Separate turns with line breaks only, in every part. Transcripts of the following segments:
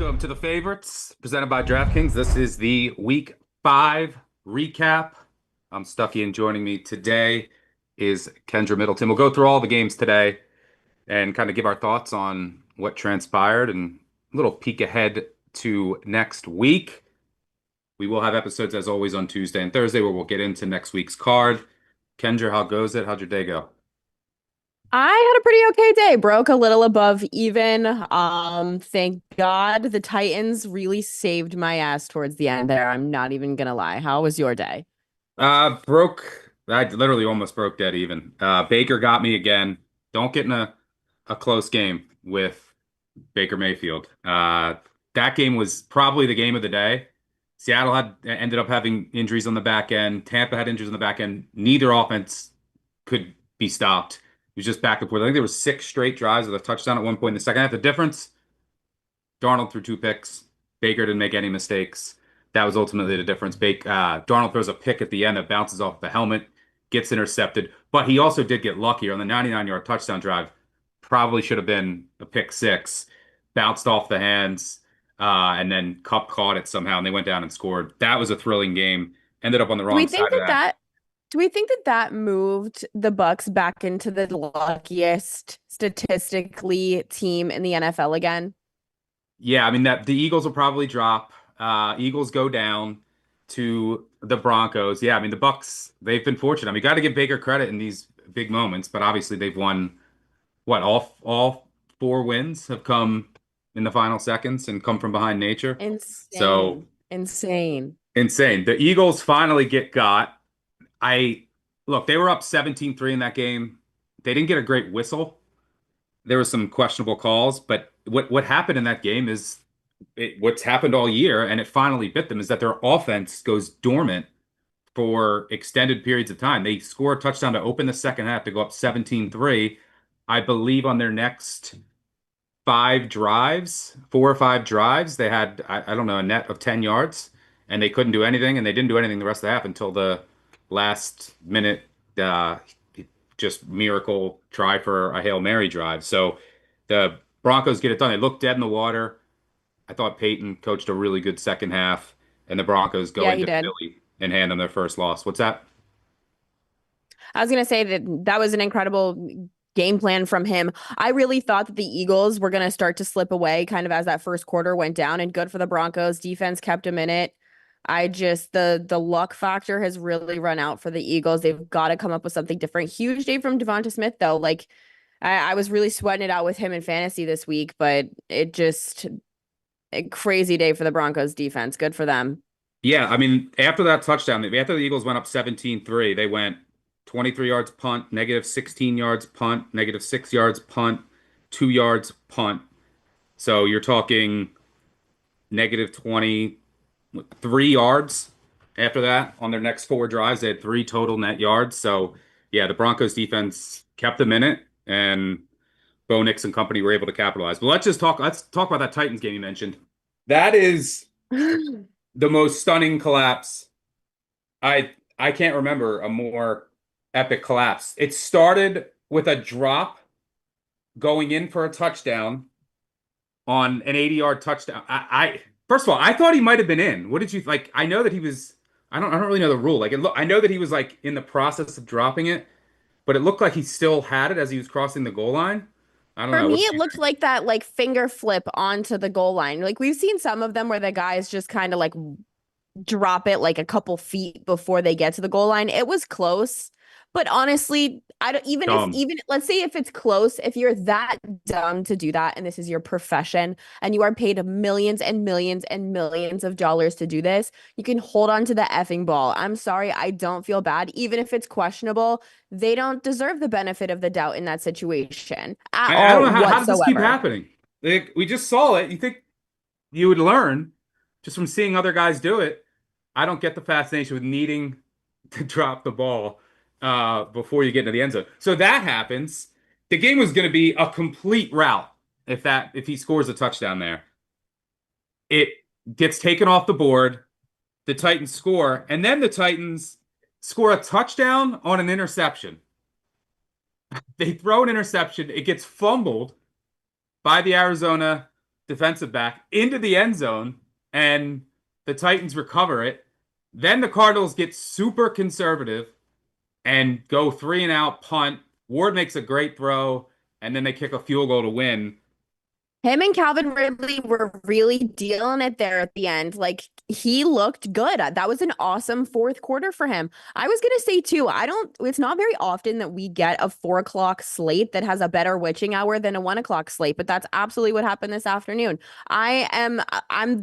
Welcome to the favorites presented by DraftKings. This is the week 5 recap. I'm Stuckey, and joining me today is Kendra Middleton. We'll go through all the games today and kind of give our thoughts on what transpired and a little peek ahead to next week. We will have episodes as always on Tuesday and Thursday where we'll get into next week's card. Kendra, how goes it? How'd your day go?
I had a pretty okay day. Broke a little above even. Thank God the Titans really saved my ass towards the end there. I'm not even gonna lie. How was your day?
I literally almost broke dead even. Baker got me again. Don't get in a close game with Baker Mayfield. That game was probably the game of the day. Seattle had ended up having injuries on the back end. Tampa had injuries on the back end. Neither offense could be stopped. It was just back and forth. I think there were 6 straight drives with a touchdown at one point in the second half. The difference, Darnold threw 2 picks. Baker didn't make any mistakes. That was ultimately the difference. Darnold throws a pick at the end that bounces off the helmet, gets intercepted, but he also did get luckier on the 99-yard touchdown drive. Probably should have been a pick six. Bounced off the hands, and then Cup caught it somehow, and they went down and scored. That was a thrilling game. Ended up on the
Do we
wrong
think
side of
that
that.
that do we think that that moved the Bucks back into the luckiest statistically team in the NFL again?
Yeah, I mean that the Eagles will probably drop. Eagles go down to the Broncos. Yeah, I mean the Bucks, they've been fortunate. I mean, you got to give Baker credit in these big moments, but obviously they've won what all 4 wins have come in the final seconds and come from behind nature. So
Insane. Insane.
insane. The Eagles finally get got. I look, they were up 17-3 in that game. They didn't get a great whistle. There were some questionable calls, but what happened in that game is what's happened all year, and it finally bit them, is that their offense goes dormant for extended periods of time. They score a touchdown to open the second half to go up 17-3. I believe on their next 5 drives, 4 or 5 drives, they had, I don't know, a net of 10 yards, and they couldn't do anything, and they didn't do anything the rest of the half until the last minute, uh, just miracle try for a Hail Mary drive. So the Broncos get it done. They look dead in the water. I thought Peyton coached a really good second half, and the Broncos go
Yeah, he
into
did.
Philly and hand them their first loss. What's that?
I was gonna say that was an incredible game plan from him. I really thought that the Eagles were gonna start to slip away kind of as that first quarter went down, and good for the Broncos. Defense kept them in it. I just the luck factor has really run out for the Eagles. They've got to come up with something different. Huge day from Devonta Smith though. Like I was really sweating it out with him in fantasy this week, but it just a crazy day for the Broncos defense. Good for them.
Yeah, I mean, after that touchdown, after the Eagles went up 17-3, they went 23 yards punt, negative 16 yards punt, negative 6 yards punt, 2 yards punt. So you're talking negative 23 yards after that on their next 4 drives. They had 3 total net yards. So yeah, the Broncos defense kept them in it, and Bo Nix and company were able to capitalize. But let's talk about that Titans game you mentioned. That is the most stunning collapse. I can't remember a more epic collapse. It started with a drop going in for a touchdown on an 80-yard touchdown. I first of all, I thought he might have been in. What did you like? I know that he was. I don't really know the rule. I know that he was like in the process of dropping it, but it looked like he still had it as he was crossing the goal line. I don't
For
know.
me,
What did
it
you
looked like that like finger flip onto the goal line. Like we've seen some of them where the guys just kind of like drop it like a couple feet before they get to the goal line. It was close, but honestly, I don't even if
dumb.
even let's say if it's close, if you're that dumb to do that and this is your profession and you are paid millions and millions and millions of dollars to do this, you can hold on to the effing ball. I'm sorry, I don't feel bad. Even if it's questionable, they don't deserve the benefit of the doubt in that situation at
I don't
all
know how does this keep
whatsoever.
happening? Like, we just saw it. You think you would learn just from seeing other guys do it. I don't get the fascination with needing to drop the ball before you get into the end zone. So that happens. The game was going to be a complete rout if he scores a touchdown there. It gets taken off the board. The Titans score, and then the Titans score a touchdown on an interception. They throw an interception. It gets fumbled by the Arizona defensive back into the end zone, and the Titans recover it. Then the Cardinals get super conservative and go three and out punt. Ward makes a great throw, and then they kick a field goal to win.
Him and Calvin Ridley were really dealing it there at the end. Like he looked good. That was an awesome fourth quarter for him. I was gonna say too, it's not very often that we get a 4 o'clock slate that has a better witching hour than a 1 o'clock slate, but that's absolutely what happened this afternoon. I'm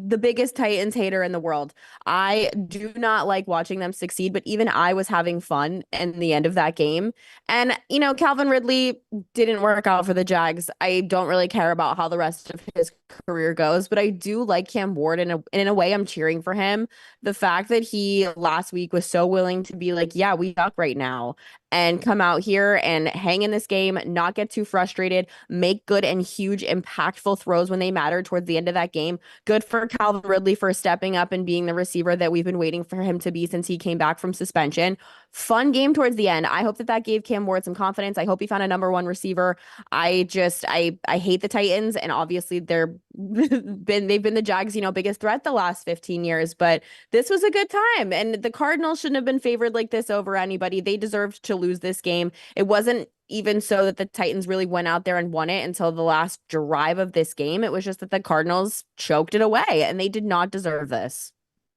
the biggest Titans hater in the world. I do not like watching them succeed, but even I was having fun in the end of that game. And Calvin Ridley didn't work out for the Jags. I don't really care about how the rest of his career goes, but I do like Cam Ward in a way. I'm cheering for him. The fact that he last week was so willing to be like, yeah, we suck right now, and come out here and hang in this game, not get too frustrated, make good and huge, impactful throws when they matter towards the end of that game. Good for Calvin Ridley for stepping up and being the receiver that we've been waiting for him to be since he came back from suspension. Fun game towards the end. I hope that gave Cam Ward some confidence. I hope he found a number one receiver. I hate the Titans, and obviously they've been the Jags, biggest threat the last 15 years, but this was a good time. And the Cardinals shouldn't have been favored like this over anybody. They deserved to lose this game. It wasn't even so that the Titans really went out there and won it until the last drive of this game. It was just that the Cardinals choked it away, and they did not deserve this.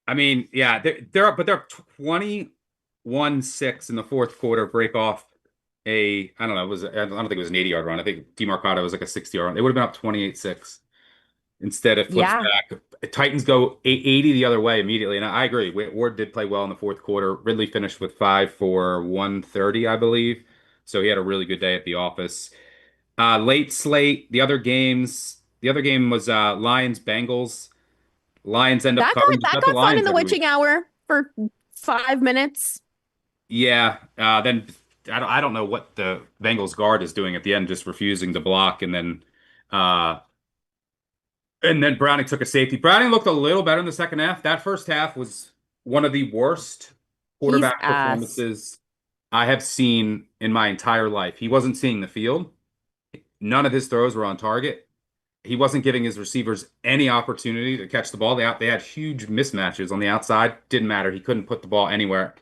I mean, yeah, they're 21-6 in the fourth quarter, break off I don't know, I don't think it was an 80-yard run. I think DeMarcado was like a 60-yard run. They would have been up 28-6. Instead, it flips
Yeah.
back. Titans go 80 the other way immediately. And I agree. Ward did play well in the fourth quarter. Ridley finished with 5 for 130, I believe. So he had a really good day at the office. Late slate, the other game was Lions Bengals. Lions end up covering.
That
Got the
got fun in
Lions
the
every
witching
week.
hour for 5 minutes.
Yeah. Then I don't know what the Bengals guard is doing at the end, just refusing to block, uh, and then Browning took a safety. Browning looked a little better in the second half. That first half was one of the worst
He's
quarterback
ass.
performances I have seen in my entire life. He wasn't seeing the field. None of his throws were on target. He wasn't giving his receivers any opportunity to catch the ball. They had huge mismatches on the outside. Didn't matter. He couldn't put the ball anywhere.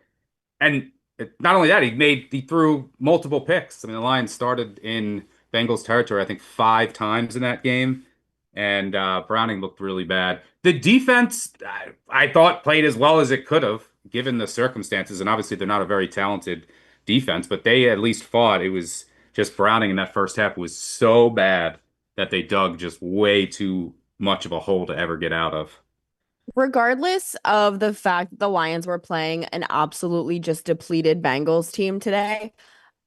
And not only that, he threw multiple picks. I mean, the Lions started in Bengals territory, I think 5 times in that game, and Browning looked really bad. The defense, I thought, played as well as it could have, given the circumstances. And obviously, they're not a very talented defense, but they at least fought. It was just Browning in that first half was so bad that they dug just way too much of a hole to ever get out of.
Regardless of the fact that the Lions were playing an absolutely just depleted Bengals team today,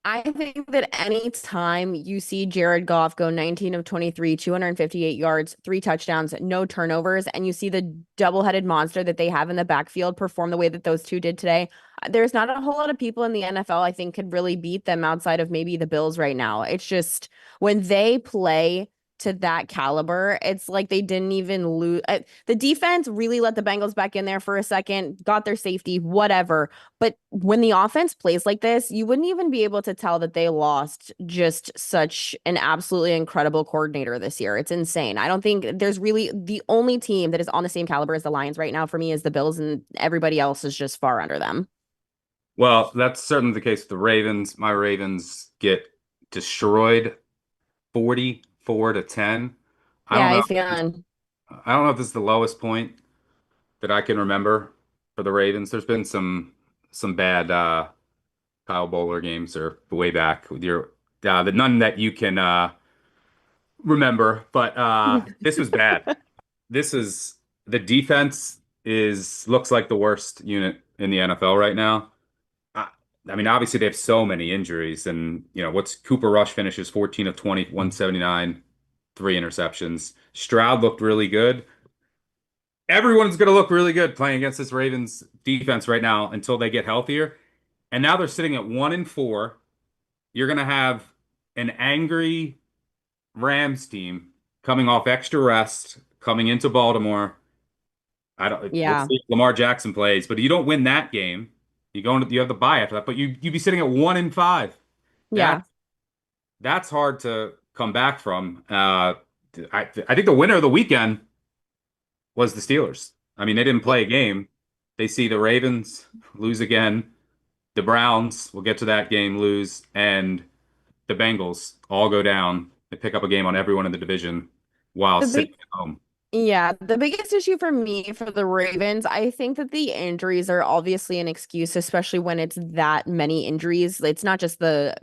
I think that any time you see Jared Goff go 19 of 23, 258 yards, 3 touchdowns, no turnovers, and you see the double-headed monster that they have in the backfield perform the way that those two did today, there's not a whole lot of people in the NFL I think could really beat them outside of maybe the Bills right now. It's just when they play to that caliber, it's like they didn't even lose. The defense really let the Bengals back in there for a second, got their safety, whatever. But when the offense plays like this, you wouldn't even be able to tell that they lost just such an absolutely incredible coordinator this year. It's insane. I don't think there's really the only team that is on the same caliber as the Lions right now for me is the Bills, and everybody else is just far under them.
Well, that's certainly the case with the Ravens. My Ravens get destroyed 44-10. I
Yeah,
don't
I
know.
feel
I don't know if this is the lowest point that I can remember for the Ravens. There's been some bad Kyle Bowler games or way back with your the none that you can remember, but this was bad. This is the defense is looks like the worst unit in the NFL right now. I, I mean, obviously they have so many injuries, and what's Cooper Rush finishes 14 of 20, 179, 3 interceptions. Stroud looked really good. Everyone's going to look really good playing against this Ravens defense right now until they get healthier. And now they're sitting at 1-4. You're going to have an angry Rams team coming off extra rest, coming into Baltimore. I don't. We'll
yeah,
see if Lamar Jackson plays, but you don't win that game. You have the bye after that, but you'd be sitting at 1-5.
yeah.
That that's hard to come back from. I think the winner of the weekend was the Steelers. I mean, they didn't play a game. They see the Ravens lose again. The Browns, we'll get to that game, lose, and the Bengals all go down. They pick up a game on everyone in the division while
The
sitting
big
at home.
Yeah, the biggest issue for me for the Ravens, I think that the injuries are obviously an excuse, especially when it's that many injuries. It's not just the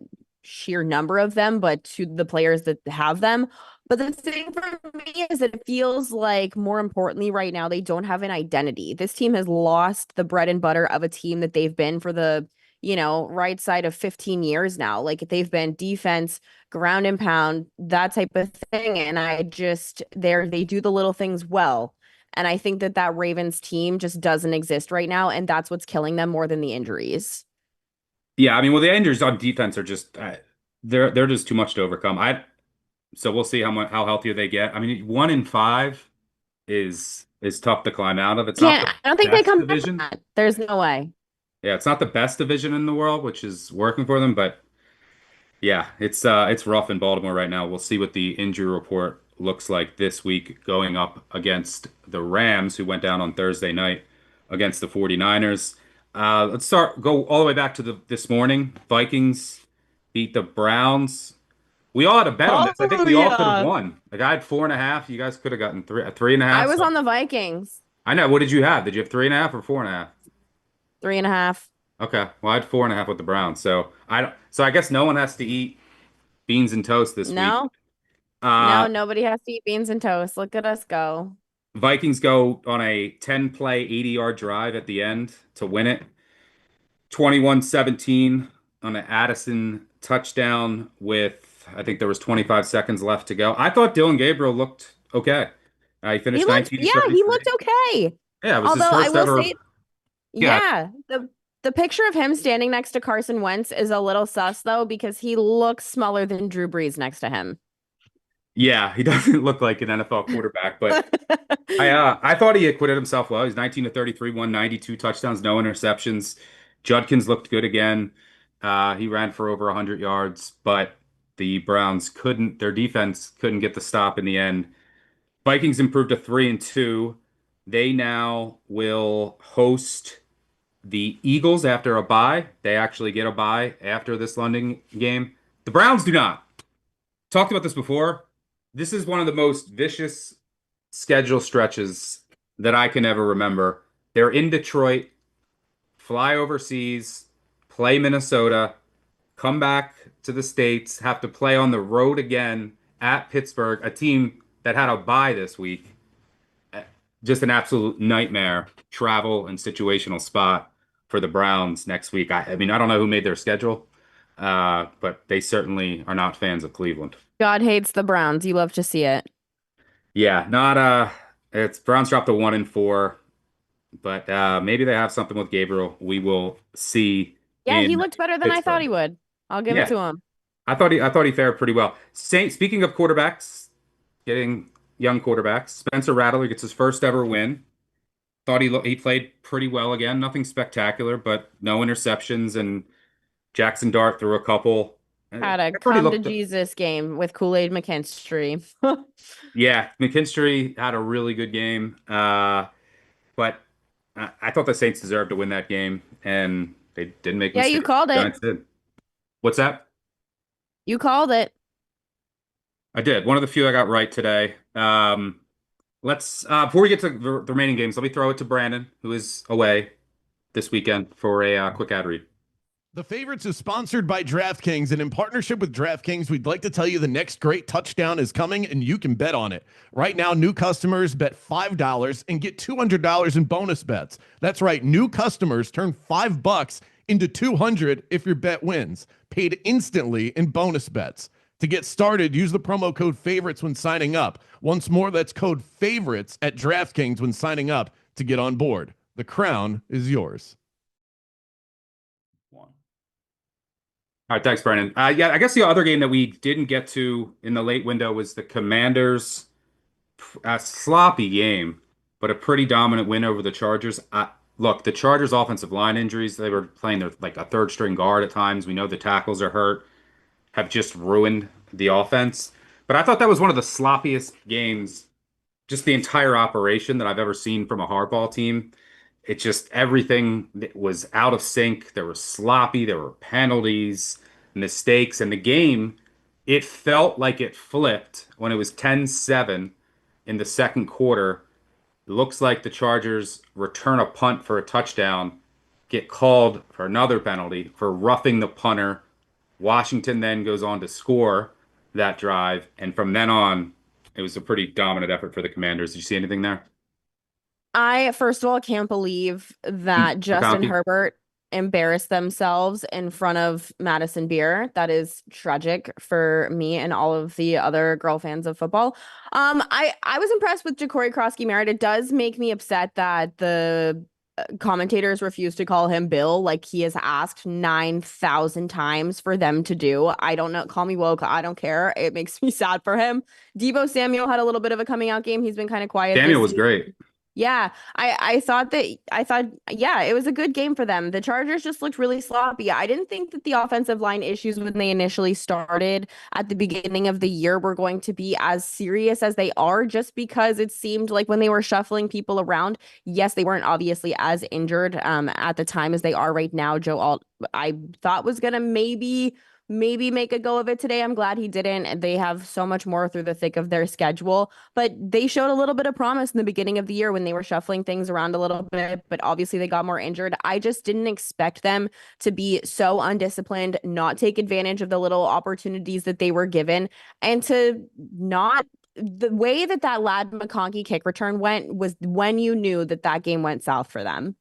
sheer number of them, but to the players that have them. But the thing for me is that it feels like more importantly right now, they don't have an identity. This team has lost the bread and butter of a team that they've been for the, right side of 15 years now. Like they've been defense, ground and pound, that type of thing. And they do the little things well. And I think that that Ravens team just doesn't exist right now. And that's what's killing them more than the injuries.
Yeah, I mean, well, the injuries on defense are just they're just too much to overcome. So we'll see how healthy they get. I mean, 1-5 is tough to climb out of. It's not
Can't,
the
I don't think they
best
come back from
division.
that. There's no way.
Yeah, it's not the best division in the world, which is working for them, but yeah, it's rough in Baltimore right now. We'll see what the injury report looks like this week going up against the Rams, who went down on Thursday night against the 49ers. Go all the way back to this morning. Vikings beat the Browns. We all had a bet on this. I think
Oh
we all could have
yeah.
won. Like I had 4.5. You guys could have gotten three and a
I
half.
was
So
on the Vikings.
I know. What did you have? Did you have 3.5 or 4.5?
3.5.
Okay. Well, I had 4.5 with the Browns. So I don't. So I guess no one has to eat beans and toast this week.
No,
Uh,
no, nobody has to eat beans and toast. Look at us go.
Vikings go on a 10 play, 80-yard drive at the end to win it. 21-17 on an Addison touchdown with, I think there was 25 seconds left to go. I thought Dylan Gabriel looked okay. He
He
finished
looked,
19 of
yeah, he
33.
looked okay.
Yeah, it was his
Although I
first
will
ever.
say,
Yeah,
yeah, the picture of him standing next to Carson Wentz is a little sus though, because he looks smaller than Drew Brees next to him.
yeah, he doesn't look like an NFL quarterback, but I thought he acquitted himself well. He's 19 to 33, 192 touchdowns, no interceptions. Judkins looked good again. He ran for over 100 yards, but the Browns couldn't, their defense couldn't get the stop in the end. Vikings improved to 3-2. They now will host the Eagles after a bye. They actually get a bye after this London game. The Browns do not. Talked about this before. This is one of the most vicious schedule stretches that I can ever remember. They're in Detroit, fly overseas, play Minnesota, come back to the States, have to play on the road again at Pittsburgh, a team that had a bye this week. Just an absolute nightmare travel and situational spot for the Browns next week. I mean, I don't know who made their schedule, but they certainly are not fans of Cleveland.
God hates the Browns. You love to see it.
Yeah, not it's Browns dropped to 1-4. But maybe they have something with Gabriel. We will see
Yeah, he
in
looked better than I thought
Pittsburgh.
he would. I'll give it
Yeah,
to him.
I thought he fared pretty well. Speaking of quarterbacks, getting young quarterbacks, Spencer Rattler gets his first ever win. Thought he played pretty well again. Nothing spectacular, but no interceptions. And Jackson Dart threw a couple.
Had a
I thought he
come to
looked.
Jesus game with Kool-Aid McKinstry.
Yeah, McKinstry had a really good game. But I thought the Saints deserved to win that game, and they didn't make
Yeah, you
mistakes.
called
The
it.
Giants did. What's that?
You called it.
I did. One of the few I got right today. Let's before we get to the remaining games, let me throw it to Brandon, who is away this weekend for a quick ad read.
The Favorites is sponsored by DraftKings, and in partnership with DraftKings, we'd like to tell you the next great touchdown is coming, and you can bet on it. Right now, new customers bet $5 and get $200 in bonus bets. That's right, new customers turn $5 into $200 if your bet wins, paid instantly in bonus bets. To get started, use the promo code FAVORITES when signing up. Once more, that's code FAVORITES at DraftKings when signing up to get on board. The crown is yours.
All right, thanks, Brandon. Yeah, I guess the other game that we didn't get to in the late window was the Commanders. A sloppy game, but a pretty dominant win over the Chargers. Look, the Chargers' offensive line injuries, they were playing their like a third string guard at times. We know the tackles are hurt, have just ruined the offense. But I thought that was one of the sloppiest games, just the entire operation that I've ever seen from a hardball team. It just everything was out of sync. There was sloppy, there were penalties, mistakes, and the game, it felt like it flipped when it was 10-7 in the second quarter. It looks like the Chargers return a punt for a touchdown, get called for another penalty for roughing the punter. Washington then goes on to score that drive, and from then on, it was a pretty dominant effort for the Commanders. Did you see anything there?
I, first of all, can't believe that Justin
McConkey?
Herbert embarrassed themselves in front of Madison Beer. That is tragic for me and all of the other girl fans of football. I was impressed with Ja'Cory Krosky-Merritt. It does make me upset that the commentators refuse to call him Bill, like he has asked 9,000 times for them to do. I don't know. Call me woke. I don't care. It makes me sad for him. Debo Samuel had a little bit of a coming out game. He's been kind of quiet this
Daniel was
season.
great.
Yeah, I thought yeah, it was a good game for them. The Chargers just looked really sloppy. I didn't think that the offensive line issues when they initially started at the beginning of the year were going to be as serious as they are, just because it seemed like when they were shuffling people around, yes, they weren't obviously as injured at the time as they are right now. Joe Alt, I thought was gonna maybe make a go of it today. I'm glad he didn't. They have so much more through the thick of their schedule, but they showed a little bit of promise in the beginning of the year when they were shuffling things around a little bit, but obviously they got more injured. I just didn't expect them to be so undisciplined, not take advantage of the little opportunities that they were given, and to not the way that Lad McConkey kick return went was when you knew that that game went south for them.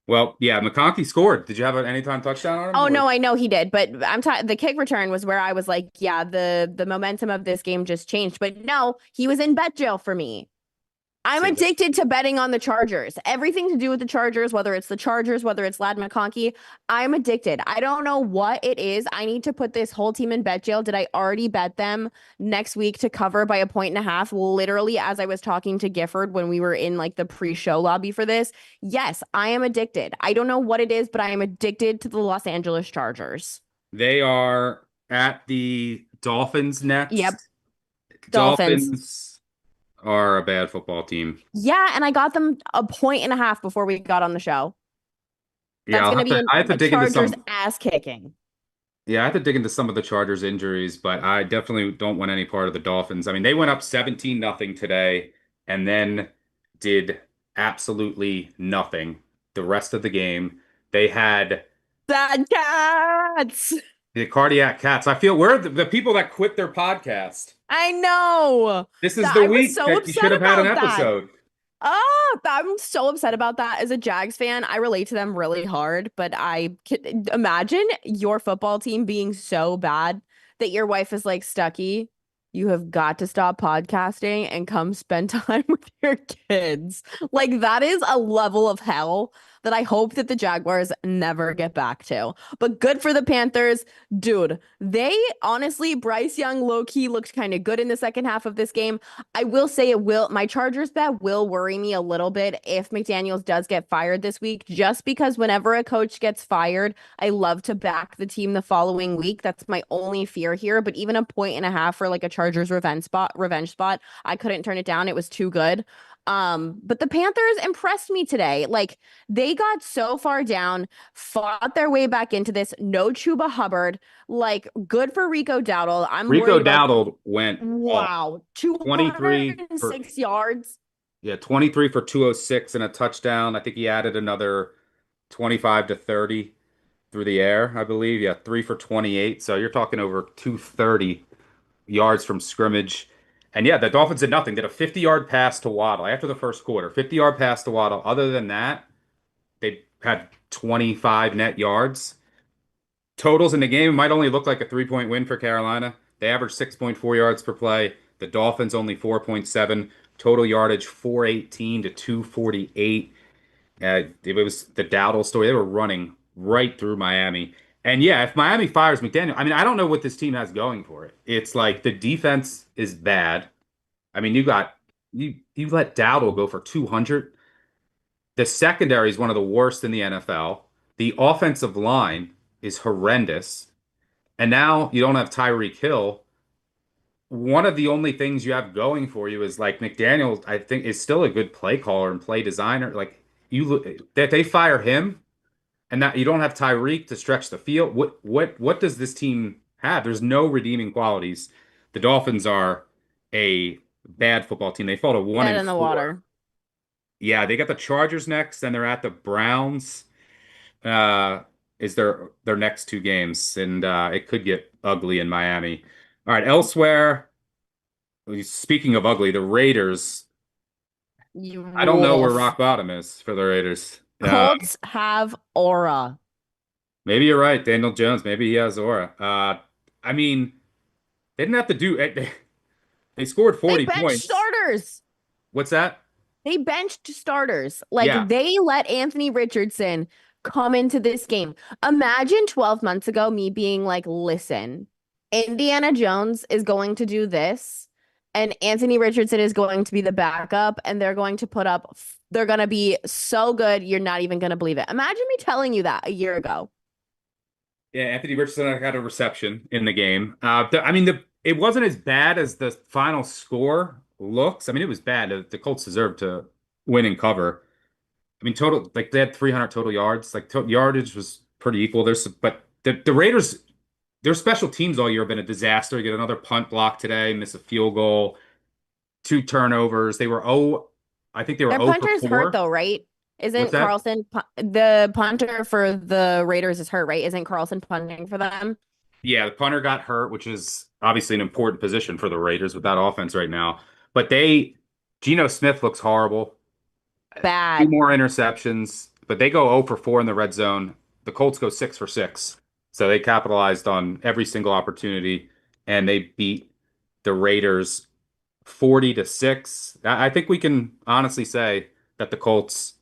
Well, yeah, McConkey scored. Did you have an anytime touchdown on him?
Oh
Or
no, I know he did, but the kick return was where I was like, yeah, the momentum of this game just changed. But no, he was in bet jail for me. I'm
see that?
addicted to betting on the Chargers. Everything to do with the Chargers, whether it's the Chargers, whether it's Lad McConkey, I'm addicted. I don't know what it is. I need to put this whole team in bet jail. Did I already bet them next week to cover by 1.5 points? Literally, as I was talking to Gifford when we were in like the pre-show lobby for this. Yes, I am addicted. I don't know what it is, but I am addicted to the Los Angeles Chargers.
They are at the Dolphins
Yep,
next.
Dolphins.
Dolphins are a bad football team.
Yeah, and I got them 1.5 points before we got on the show.
Yeah,
That's
I'll
going to
have
be
to. I have to
a
dig into
Chargers
some.
ass kicking.
Yeah, I have to dig into some of the Chargers injuries, but I definitely don't want any part of the Dolphins. I mean, they went up 17-0 today and then did absolutely nothing the rest of the game. They had
Sad cats.
the cardiac cats. I feel we're the people that quit their podcast.
I know.
This is
That
the
I was
week
so
that you should
upset
have had an
about that.
episode.
Oh, I'm so upset about that. As a Jags fan, I relate to them really hard, but I can imagine your football team being so bad that your wife is like, Stucky, you have got to stop podcasting and come spend time with your kids. Like that is a level of hell that I hope that the Jaguars never get back to. But good for the Panthers. Dude, they honestly, Bryce Young low-key looked kind of good in the second half of this game. I will say my Chargers bet will worry me a little bit if McDaniels does get fired this week, just because whenever a coach gets fired, I love to back the team the following week. That's my only fear here. But even 1.5 points for like a Chargers revenge spot, I couldn't turn it down. It was too good. But the Panthers impressed me today. Like they got so far down, fought their way back into this. No Chuba Hubbard. Like good for Rico Dowdle. I'm
Rico
worried about
Dowdle went off.
wow,
23 for
206 yards.
yeah, 23 for 206 and a touchdown. I think he added another 25 to 30 through the air, I believe. Yeah, 3 for 28. So you're talking over 230 yards from scrimmage. And yeah, the Dolphins did nothing. Did a 50-yard pass to Waddle after the first quarter. 50-yard pass to Waddle. Other than that, they had 25 net yards. Totals in the game might only look like a 3-point win for Carolina. They averaged 6.4 yards per play. The Dolphins only 4.7. Total yardage 418 to 248. It was the Dowdle story. They were running right through Miami. And yeah, if Miami fires McDaniel, I mean, I don't know what this team has going for it. It's like the defense is bad. I mean, you let Dowdle go for 200. The secondary is one of the worst in the NFL. The offensive line is horrendous. And now you don't have Tyreek Hill. one of the only things you have going for you is like McDaniel, I think, is still a good play caller and play designer. Like that they fire him and that you don't have Tyreek to stretch the field. What does this team have? There's no redeeming qualities. The Dolphins are a bad football team. They fall to one
Dead
and
in the
four.
water.
Yeah, they got the Chargers next, then they're at the Browns. Uh, is their next two games, and it could get ugly in Miami. All right, elsewhere. Speaking of ugly, the Raiders.
You
I don't know where
wolf.
rock bottom is for the Raiders.
Colts have aura.
Maybe you're right, Daniel Jones. Maybe he has aura. I mean, they didn't have to do it. They scored
They
40
bench
points.
starters.
What's that?
They benched starters. Like
Yeah,
they let Anthony Richardson come into this game. Imagine 12 months ago me being like, listen, Indiana Jones is going to do this, and Anthony Richardson is going to be the backup, and they're going to they're going to be so good, you're not even going to believe it. Imagine me telling you that a year ago.
yeah. Anthony Richardson had a reception in the game. I mean, it wasn't as bad as the final score looks. I mean, it was bad. The Colts deserved to win and cover. I mean, total like they had 300 total yards. Like yardage was pretty equal. But the Raiders, their special teams all year have been a disaster. You get another punt block today, miss a field goal, two turnovers. I think they were
Their
0 for
punter's hurt
4.
though, right?
What's
Isn't
that?
the punter for the Raiders is hurt, right? Isn't Carlson punting for them?
Yeah, the punter got hurt, which is obviously an important position for the Raiders with that offense right now. But Geno Smith looks horrible. Two
Bad.
more interceptions, but they go 0 for 4 in the red zone. The Colts go 6 for 6. So they capitalized on every single opportunity and they beat the Raiders 40 to 6. I think we can honestly say that the Colts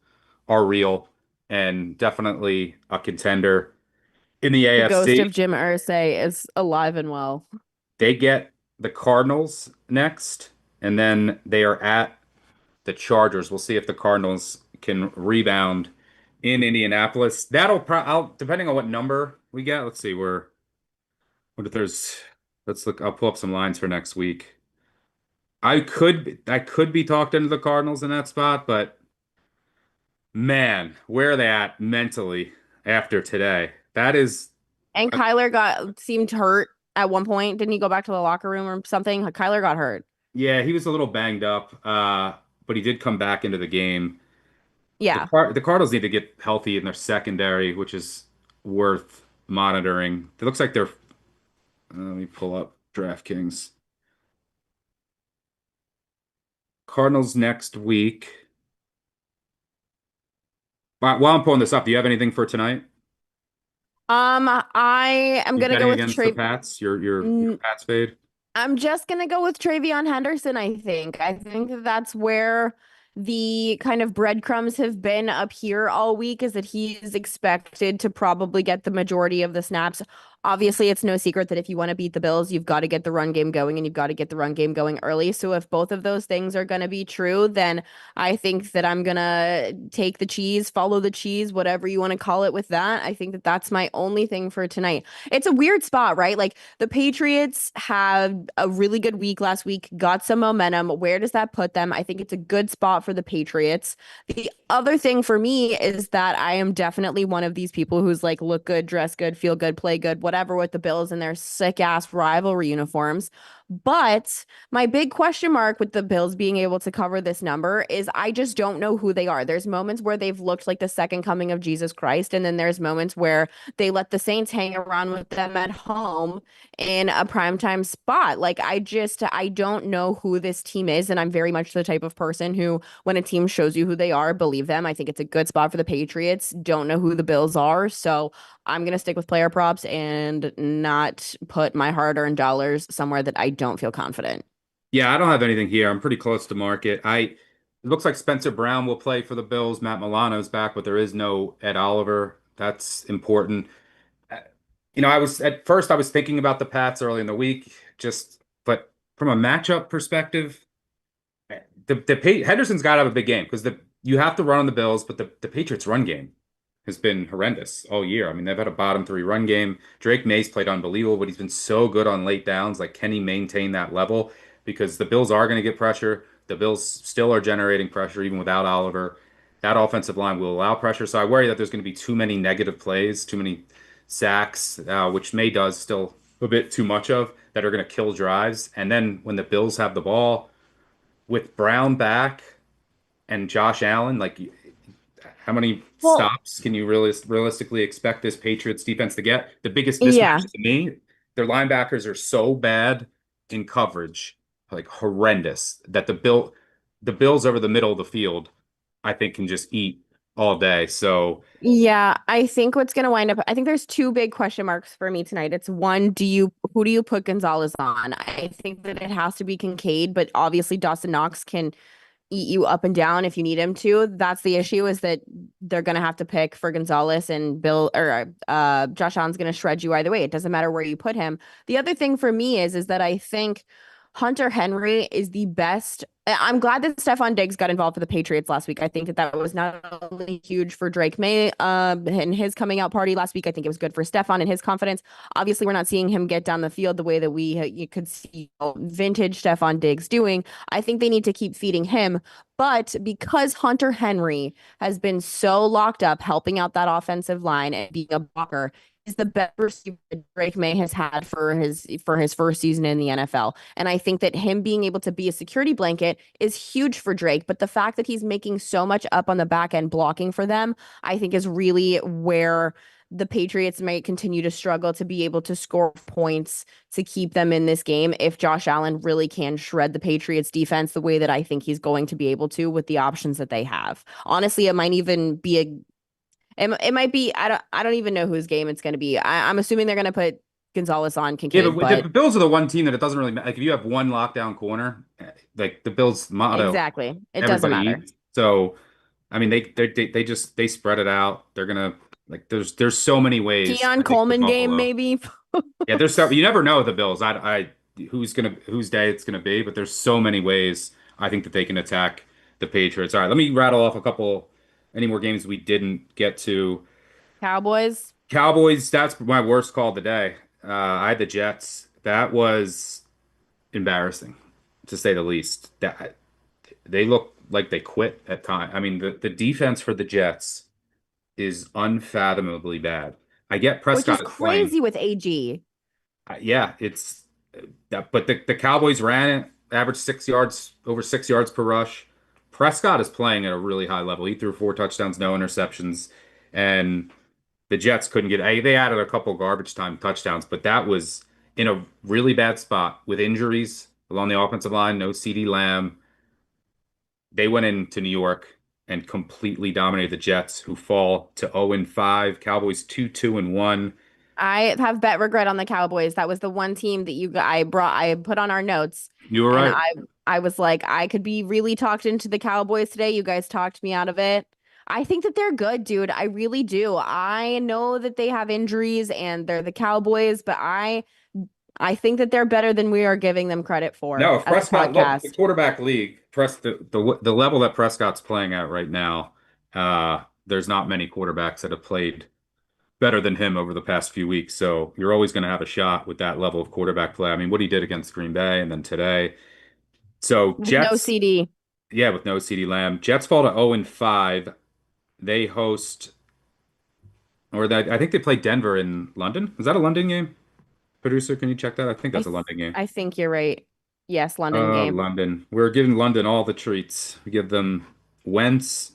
are real and definitely a contender in the
The ghost
AFC.
of Jim Irsay is alive and well.
They get the Cardinals next, and then they are at the Chargers. We'll see if the Cardinals can rebound in Indianapolis. I'll depending on what number we get. Let's see what if there's let's look. I'll pull up some lines for next week. I could be talked into the Cardinals in that spot, but man, where are they at mentally after today? That is,
And Kyler seemed hurt at one point. Didn't he go back to the locker room or something? Kyler got hurt.
yeah, he was a little banged up, but he did come back into the game.
Yeah.
The Cardinals need to get healthy in their secondary, which is worth monitoring. It looks like they're. Let me pull up DraftKings. Cardinals next week. While I'm pulling this up, do you have anything for tonight?
I am
You
gonna go
betting
with
against the Pats? Your Pats fade?
I'm just gonna go with Travion Henderson, I think. I think that that's where the kind of breadcrumbs have been up here all week, is that he's expected to probably get the majority of the snaps. Obviously, it's no secret that if you want to beat the Bills, you've got to get the run game going and you've got to get the run game going early. So if both of those things are going to be true, then I think that I'm going to take the cheese, follow the cheese, whatever you want to call it with that. I think that that's my only thing for tonight. It's a weird spot, right? Like the Patriots had a really good week last week, got some momentum. Where does that put them? I think it's a good spot for the Patriots. The other thing for me is that I am definitely one of these people who's like, look good, dress good, feel good, play good, whatever with the Bills and their sick ass rivalry uniforms. But my big question mark with the Bills being able to cover this number is I just don't know who they are. There's moments where they've looked like the second coming of Jesus Christ, and then there's moments where they let the Saints hang around with them at home in a primetime spot. Like I don't know who this team is, and I'm very much the type of person who, when a team shows you who they are, believe them. I think it's a good spot for the Patriots. Don't know who the Bills are, so I'm gonna stick with player props and not put my hard-earned dollars somewhere that I don't feel confident.
Yeah, I don't have anything here. I'm pretty close to market. It looks like Spencer Brown will play for the Bills. Matt Milano's back, but there is no Ed Oliver. That's important. Uh, I was thinking about the Pats early in the week, but from a matchup perspective, Henderson's got to have a big game because the you have to run on the Bills, but the Patriots run game has been horrendous all year. I mean, they've had a bottom three run game. Drake May's played unbelievable, but he's been so good on late downs. Like, can he maintain that level? Because the Bills are going to get pressure. The Bills still are generating pressure even without Oliver. That offensive line will allow pressure. So I worry that there's going to be too many negative plays, too many sacks, which May does still a bit too much of, that are going to kill drives. And then when the Bills have the ball with Brown back and Josh Allen, like, how many
Well,
stops can you realistically expect this Patriots defense to get? The biggest
yeah.
mismatch to me, their linebackers are so bad in coverage, like horrendous, that the Bills over the middle of the field, I think, can just eat all day. So
Yeah, I think what's going to wind up, I think there's two big question marks for me tonight. It's one, who do you put Gonzalez on? I think that it has to be Kincaid, but obviously Dawson Knox can eat you up and down if you need him to. That's the issue, is that they're going to have to pick for Gonzalez, and Josh Allen's going to shred you either way. It doesn't matter where you put him. The other thing for me is that I think Hunter Henry is the best. I'm glad that Stephon Diggs got involved for the Patriots last week. I think that that was not only huge for Drake May and his coming out party last week. I think it was good for Stephon and his confidence. Obviously, we're not seeing him get down the field the way that you could see vintage Stephon Diggs doing. I think they need to keep feeding him. But because Hunter Henry has been so locked up helping out that offensive line and being a blocker, is the best receiver Drake May has had for his first season in the NFL. And I think that him being able to be a security blanket is huge for Drake. But the fact that he's making so much up on the back end blocking for them, I think is really where the Patriots might continue to struggle to be able to score points to keep them in this game if Josh Allen really can shred the Patriots defense the way that I think he's going to be able to with the options that they have. Honestly, it might even be it might be, I don't even know whose game it's going to be. I'm assuming they're going to put Gonzalez on
yeah,
Kincaid,
but the
but
Bills are the one team that it doesn't really matter. Like, if you have one lockdown corner, like the Bills motto,
exactly. It doesn't
everybody
matter.
eats. So I mean, they spread it out. They're gonna, like, there's so many ways
Keon
I think for
Coleman game,
Buffalo.
maybe.
Yeah, there's so, you never know with the Bills. Whose day it's gonna be, but there's so many ways I think that they can attack the Patriots. All right, let me rattle off a couple any more games we didn't get to.
Cowboys.
Cowboys, that's my worst call of the day. I had the Jets. That was embarrassing, to say the least. That they look like they quit at time. I mean, the defense for the Jets is unfathomably bad. I get
Which is
Prescott is playing.
crazy with AG.
Yeah, it's that, but the Cowboys ran it, averaged 6 yards, over 6 yards per rush. Prescott is playing at a really high level. He threw four touchdowns, no interceptions, and the Jets couldn't get. They added a couple garbage time touchdowns, but that was in a really bad spot with injuries along the offensive line. No CeeDee Lamb. They went into New York and completely dominated the Jets, who fall to 0-5. Cowboys 2-2-1.
I have bet regret on the Cowboys. That was the one team that I put on our notes,
You were
and
right.
I was like, I could be really talked into the Cowboys today. You guys talked me out of it. I think that they're good, dude. I really do. I know that they have injuries and they're the Cowboys, but I think that they're better than we are giving them credit for
No, if
as a
Prescott, look, the
podcast.
quarterback league, the level that Prescott's playing at right now, there's not many quarterbacks that have played better than him over the past few weeks. So you're always going to have a shot with that level of quarterback play. I mean, what he did against Green Bay and then today. So
With no
Jets,
CD.
yeah, with no CeeDee Lamb. Jets fall to 0-5. They host, I think they play Denver in London. Is that a London game? Producer, can you check that? I think
I
that's a
th
London game.
I think you're right. Yes, London game.
London. We're giving London all the treats. We give them Wentz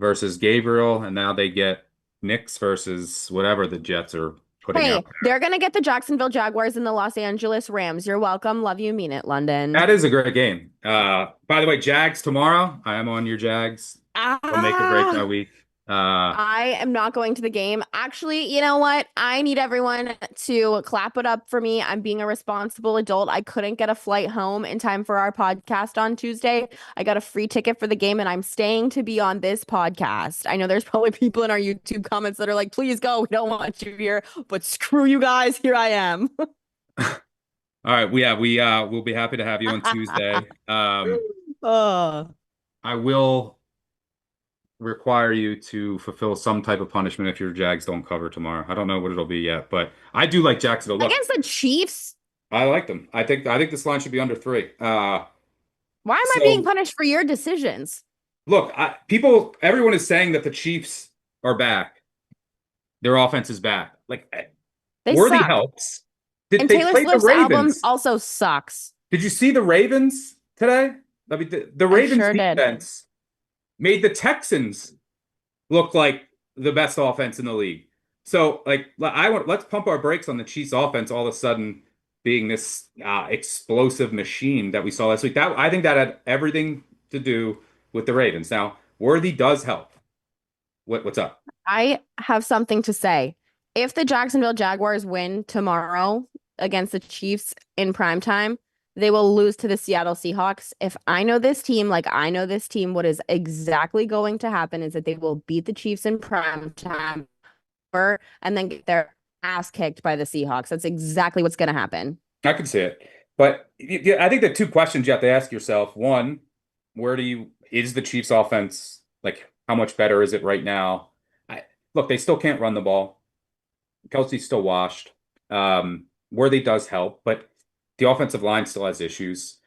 versus Gabriel, and now they get Knicks versus whatever the Jets are putting
Hey,
out.
they're gonna get the Jacksonville Jaguars and the Los Angeles Rams. You're welcome. Love you, mean it, London.
That is a great game. By the way, Jags tomorrow. I am on your Jags. They'll make or break my
Ah,
week. Uh,
I am not going to the game. Actually, you know what? I need everyone to clap it up for me. I'm being a responsible adult. I couldn't get a flight home in time for our podcast on Tuesday. I got a free ticket for the game and I'm staying to be on this podcast. I know there's probably people in our YouTube comments that are like, please go. We don't want you here, but screw you guys. Here I am.
all right, we'll be happy to have you on Tuesday.
Oh.
I will. require you to fulfill some type of punishment if your Jags don't cover tomorrow. I don't know what it'll be yet, but I do like Jacksonville. Look,
Against the Chiefs?
I like them. I think this line should be under 3.
Why am I being
So
punished for your decisions?
look, everyone is saying that the Chiefs are back. Their offense is back. Like
They
Worthy
suck.
helps. Did
And
they
Taylor
play the
Swift's album
Ravens?
also sucks.
Did you see the Ravens today? I mean, the
I
Ravens
sure did.
defense made the Texans look like the best offense in the league. So, like, let's pump our brakes on the Chiefs offense all of a sudden being this explosive machine that we saw last week. That I think that had everything to do with the Ravens. Now, Worthy does help. What's up?
I have something to say. If the Jacksonville Jaguars win tomorrow against the Chiefs in prime time, they will lose to the Seattle Seahawks. If I know this team, like I know this team, what is exactly going to happen is that they will beat the Chiefs in prime time and then get their ass kicked by the Seahawks. That's exactly what's going to happen.
I can see it. But I think the two questions you have to ask yourself, one, is the Chiefs offense, like, how much better is it right now? Look, they still can't run the ball. Kelsey's still washed. Worthy does help, but the offensive line still has issues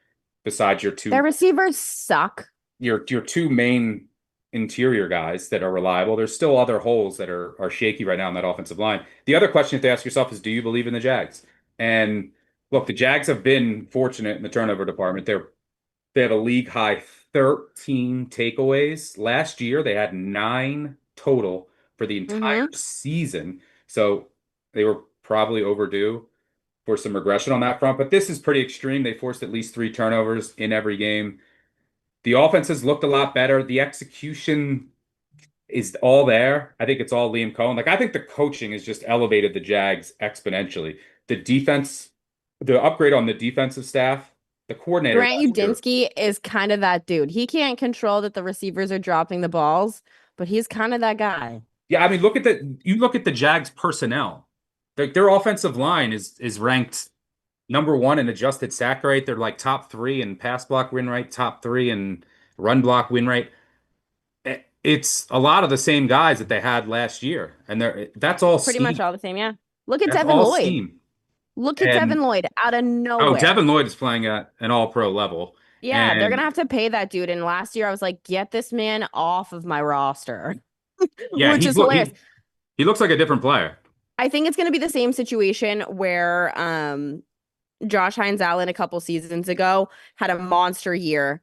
besides
Their receivers suck.
Your two main interior guys that are reliable. There's still other holes that are shaky right now in that offensive line. The other question you have to ask yourself is, do you believe in the Jags? And look, the Jags have been fortunate in the turnover department. They have a league high 13 takeaways. Last year, they had 9 total for the entire season. So they were probably overdue for some regression on that front. But this is pretty extreme. They forced at least 3 turnovers in every game. The offense has looked a lot better. The execution is all there. I think it's all Liam Cohen. Like, I think the coaching has just elevated the Jags exponentially. The defense, the upgrade on the defensive staff, the coordinator
Grant
last year.
Udinski is kind of that dude. He can't control that the receivers are dropping the balls, but he's kind of that guy.
Yeah, I mean, look at the Jags personnel. Their offensive line is ranked number 1 in adjusted sack rate. They're like top 3 in pass block win rate, top 3 in run block win rate. It's a lot of the same guys that they had last year, and that's all
Pretty much
scheme.
all the same, yeah. Look at
That's
Devin
all
Lloyd.
scheme.
Look at
And
Devin Lloyd out of
oh,
nowhere.
Devin Lloyd is playing at an all-pro level.
Yeah, they're
And
gonna have to pay that dude. And last year I was like, get this man off of my roster.
yeah,
Which is hilarious.
he looks like a different player.
I think it's gonna be the same situation where Josh Hines Allen a couple seasons ago had a monster year,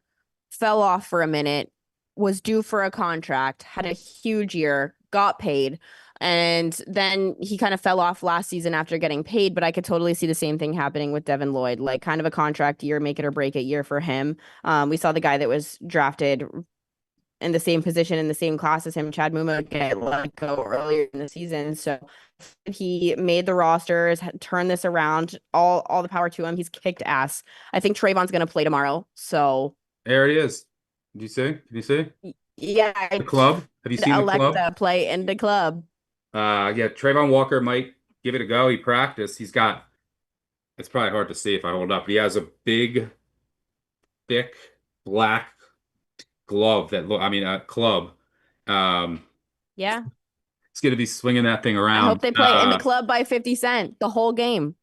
fell off for a minute, was due for a contract, had a huge year, got paid, and then he kind of fell off last season after getting paid. But I could totally see the same thing happening with Devin Lloyd, like kind of a contract year, make it or break it year for him. We saw the guy that was drafted in the same position in the same class as him, Chad Muma, get let go earlier in the season. So he made the rosters, turned this around. All the power to him. He's kicked ass. I think Trayvon's gonna play tomorrow. So
There he is. Did you see? Did you see
yeah, I
the club? Have you seen the club?
Alexa play in the club.
Yeah, Trayvon Walker might give it a go. He practiced. It's probably hard to see if I hold up. He has a big, thick, black glove a club.
Yeah,
It's gonna be swinging that thing
I hope
around.
they play in the club by 50 Cent the whole game.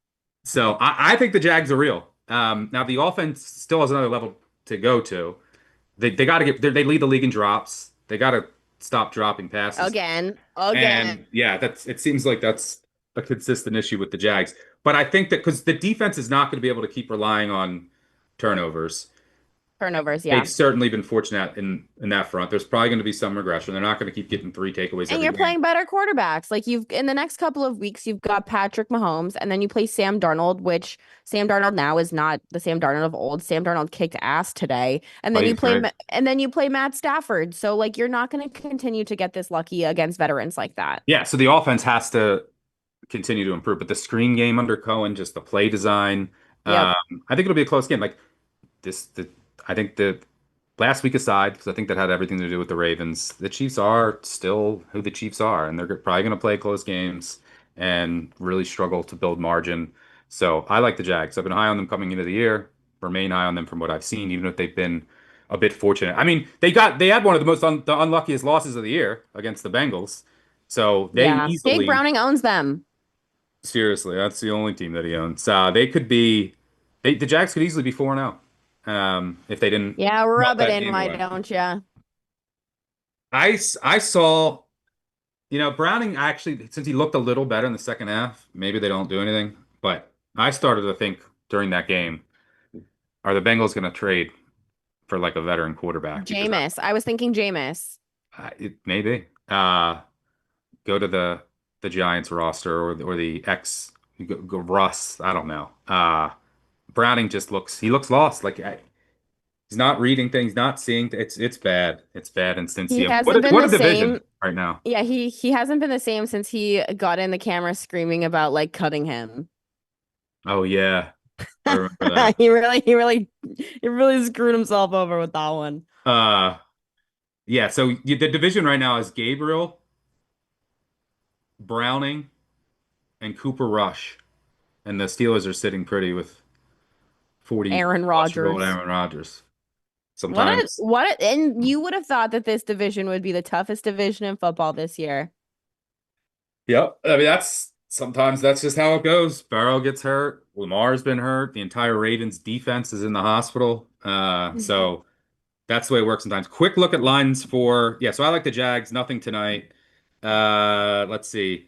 So I think the Jags are real. Now the offense still has another level to go to. They got to they lead the league in drops. They got to stop dropping passes.
Again.
And yeah, it seems like that's a consistent issue with the Jags. But I think that because the defense is not going to be able to keep relying on turnovers.
Turnovers, yeah.
They've certainly been fortunate in that front. There's probably going to be some regression. They're not going to keep getting 3 takeaways
And
every
you're
game.
playing better quarterbacks. Like you've in the next couple of weeks, you've got Patrick Mahomes, and then you play Sam Darnold, which Sam Darnold now is not the Sam Darnold of old. Sam Darnold kicked ass today, and then you play Matt Stafford. So like you're not going to continue to get this lucky against veterans like that.
Yeah, so the offense has to continue to improve, but the screen game under Cohen, just the play design,
Yep.
I think it'll be a close game. Like I think the last week aside, because I think that had everything to do with the Ravens, the Chiefs are still who the Chiefs are, and they're probably going to play close games and really struggle to build margin. So I like the Jags. I've been high on them coming into the year, remain high on them from what I've seen, even if they've been a bit fortunate. I mean, they had one of the most the unluckiest losses of the year against the Bengals, so they
Yeah. Jake
easily,
Browning owns them.
seriously, that's the only team that he owns. They could be, the Jags could easily be 4-0, if they didn't
Yeah,
melt
rub it
that
in,
game
why
away.
don't you?
I saw, Browning actually, since he looked a little better in the second half, maybe they don't do anything. But I started to think during that game, are the Bengals going to trade for like a veteran quarterback? Because
Jameis. I was thinking Jameis.
it maybe go to the Giants roster or the ex go Russ. I don't know. Browning just looks lost. Like he's not reading things, not seeing. It's bad. It's bad in
He
Cincy.
hasn't been
What a
the
division
same.
right now.
Yeah, he hasn't been the same since he got in the camera screaming about like cutting him.
Oh yeah, I remember that.
He really screwed himself over with that one.
Uh, yeah. So the division right now is Gabriel, Browning, and Cooper Rush, and the Steelers are sitting pretty with 40
Aaron
plus year old
Rodgers.
Aaron Rodgers. Sometimes,
And you would have thought that this division would be the toughest division in football this year.
yep. I mean, sometimes that's just how it goes. Burrow gets hurt. Lamar's been hurt. The entire Ravens defense is in the hospital. So that's the way it works sometimes. Quick look at lines for, yeah. So I like the Jags. Nothing tonight. Let's see.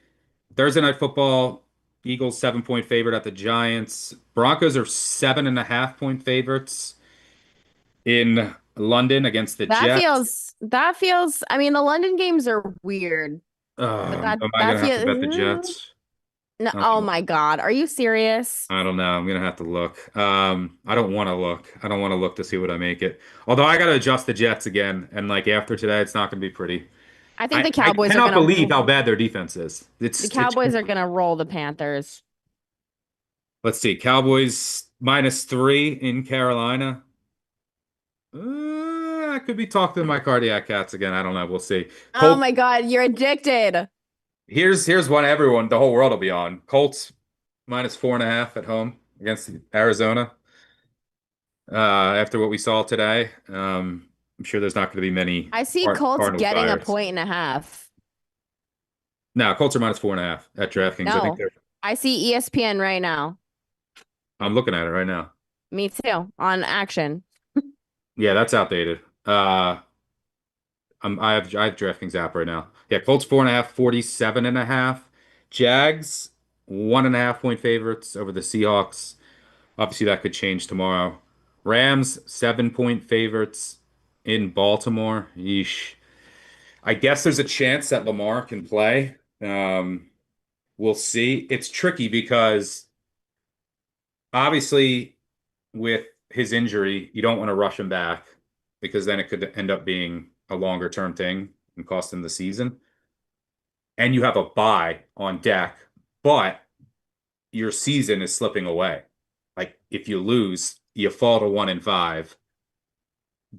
Thursday night football. Eagles 7-point favorite at the Giants. Broncos are 7.5-point favorites in London against the Jets.
I mean, the London games are weird, but
Am I
that
gonna have to
feels
bet the Jets?
no,
I don't
oh
know.
my God. Are you serious?
I don't know. I'm gonna have to look. I don't want to look. I don't want to look to see what I make it. Although I gotta adjust the Jets again, and like after today, it's not gonna be pretty.
I think
I
the
I
Cowboys are
cannot believe
gonna
how bad their defense is.
the
It's
Cowboys are gonna roll the Panthers.
let's see. Cowboys -3 in Carolina. I could be talking to my cardiac cats again. I don't know. We'll see.
Oh
Colts.
my God, you're addicted.
Here's one everyone, the whole world will be on. Colts -4.5 at home against Arizona. After what we saw today, I'm sure there's not going to be many
I see Colts
Cardinals
getting a
buyers.
point and a half.
No, Colts are -4.5 at DraftKings. I think
No, I see ESPN right now.
I'm looking at it right now.
Me too, on action.
Yeah, that's outdated. I have DraftKings app right now. Yeah, Colts 4.5, 47.5. Jags 1.5-point favorites over the Seahawks. Obviously, that could change tomorrow. Rams 7-point favorites in Baltimore. Yeesh. I guess there's a chance that Lamar can play. We'll see. It's tricky because obviously with his injury, you don't want to rush him back because then it could end up being a longer term thing and cost him the season. And you have a bye on deck, but your season is slipping away. Like if you lose, you fall to 1-5.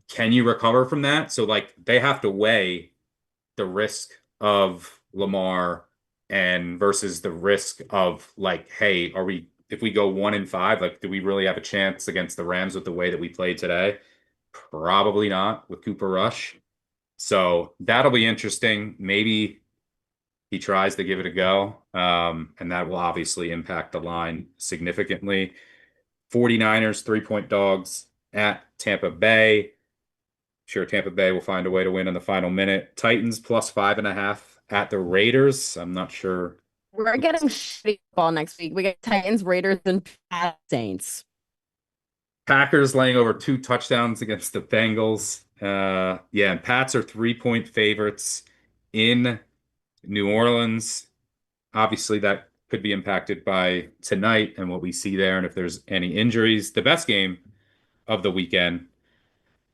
Can you recover from that? So like they have to weigh the risk of Lamar and versus the risk of like, hey, are we if we go 1-5, like do we really have a chance against the Rams with the way that we played today? Probably not with Cooper Rush. So that'll be interesting. Maybe he tries to give it a go. And that will obviously impact the line significantly. 49ers, 3-point dogs at Tampa Bay. Sure, Tampa Bay will find a way to win in the final minute. Titans +5.5 at the Raiders. I'm not sure.
We're getting shitty ball next week. We get Titans, Raiders, and Saints.
Packers laying over 2 touchdowns against the Bengals. Yeah, and Pats are 3-point favorites in New Orleans. Obviously, that could be impacted by tonight and what we see there, and if there's any injuries. The best game of the weekend.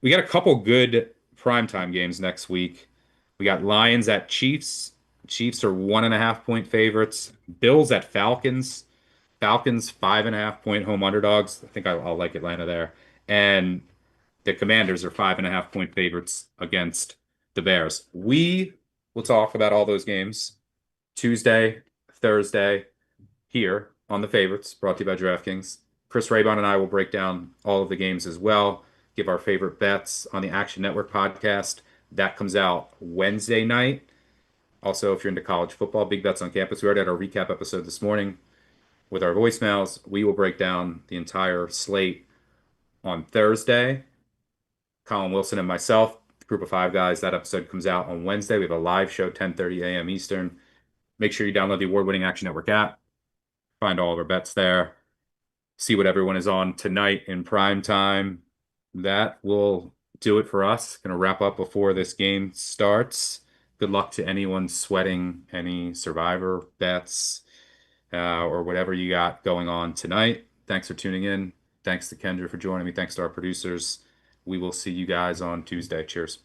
We got a couple good primetime games next week. We got Lions at Chiefs. Chiefs are 1.5-point favorites. Bills at Falcons. Falcons 5.5-point home underdogs. I think I'll like Atlanta there. And the Commanders are 5.5-point favorites against the Bears. We will talk about all those games Tuesday, Thursday, here on the favorites, brought to you by DraftKings. Chris Raybon and I will break down all of the games as well. give our favorite bets on the Action Network podcast. That comes out Wednesday night. Also, if you're into college football, Big Bets on Campus, we already had our recap episode this morning with our voicemails. We will break down the entire slate on Thursday. Colin Wilson and myself, group of five guys, that episode comes out on Wednesday. We have a live show, 10:30 a.m. Eastern. Make sure you download the award-winning Action Network app. Find all of our bets there. See what everyone is on tonight in prime time. That will do it for us. Going to wrap up before this game starts. Good luck to anyone sweating any survivor bets or whatever you got going on tonight. Thanks for tuning in. Thanks to Kendra for joining me. Thanks to our producers. We will see you guys on Tuesday. Cheers.